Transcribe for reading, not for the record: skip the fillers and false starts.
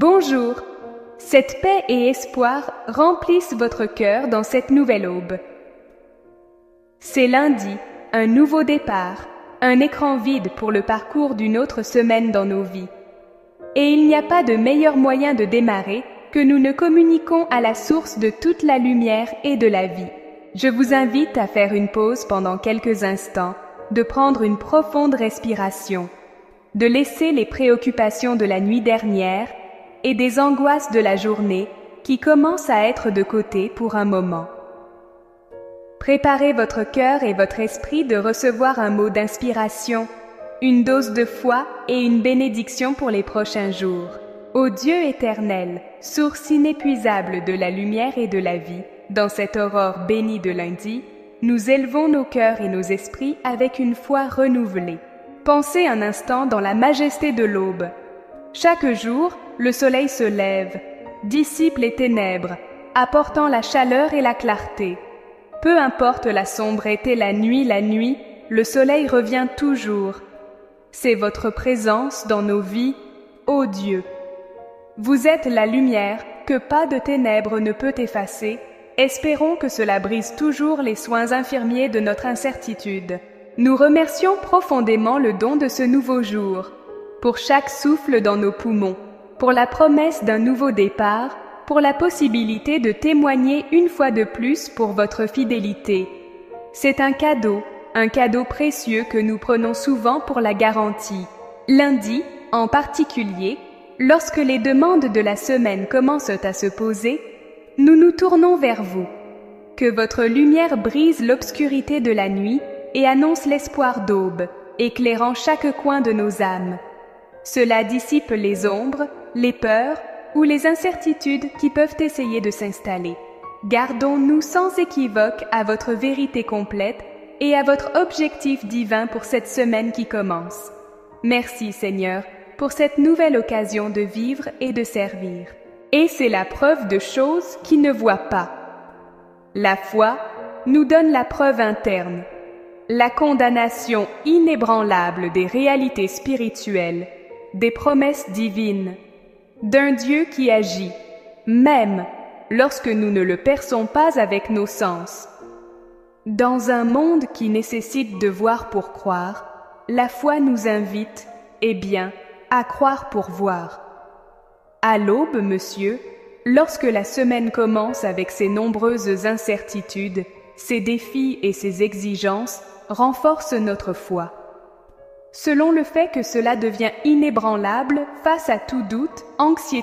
Bonjour. Cette paix et espoir remplissent votre cœur dans cette nouvelle aube. C'est lundi, un nouveau départ, un écran vide pour le parcours d'une autre semaine dans nos vies. Et il n'y a pas de meilleur moyen de démarrer que nous ne communiquons à la source de toute la lumière et de la vie. Je vous invite à faire une pause pendant quelques instants, de prendre une profonde respiration, de laisser les préoccupations de la nuit dernière et des angoisses de la journée qui commencent à être de côté pour un moment. Préparez votre cœur et votre esprit de recevoir un mot d'inspiration, une dose de foi et une bénédiction pour les prochains jours. Ô Dieu éternel, source inépuisable de la lumière et de la vie, dans cette aurore bénie de lundi, nous élevons nos cœurs et nos esprits avec une foi renouvelée. Pensez un instant dans la majesté de l'aube. Chaque jour, le soleil se lève, dissipe les ténèbres, apportant la chaleur et la clarté. Peu importe la sombreté la nuit, le soleil revient toujours. C'est votre présence dans nos vies, ô Dieu. Vous êtes la lumière que pas de ténèbres ne peut effacer. Espérons que cela brise toujours les soins infirmiers de notre incertitude. Nous remercions profondément le don de ce nouveau jour, pour chaque souffle dans nos poumons, pour la promesse d'un nouveau départ, pour la possibilité de témoigner une fois de plus pour votre fidélité. C'est un cadeau précieux que nous prenons souvent pour la garantie. Lundi, en particulier, lorsque les demandes de la semaine commencent à se poser, nous nous tournons vers vous. Que votre lumière brise l'obscurité de la nuit et annonce l'espoir d'aube, éclairant chaque coin de nos âmes. Cela dissipe les ombres, les peurs ou les incertitudes qui peuvent essayer de s'installer. Gardons-nous sans équivoque à votre vérité complète et à votre objectif divin pour cette semaine qui commence. Merci Seigneur pour cette nouvelle occasion de vivre et de servir. Et c'est la preuve de choses qui ne voient pas. La foi nous donne la preuve interne, la condamnation inébranlable des réalités spirituelles, des promesses divines, d'un Dieu qui agit, même lorsque nous ne le perçons pas avec nos sens. Dans un monde qui nécessite de voir pour croire, la foi nous invite, à croire pour voir. À l'aube, monsieur, lorsque la semaine commence avec ses nombreuses incertitudes, ses défis et ses exigences renforcent notre foi. Selon le fait que cela devient inébranlable face à tout doute, anxiété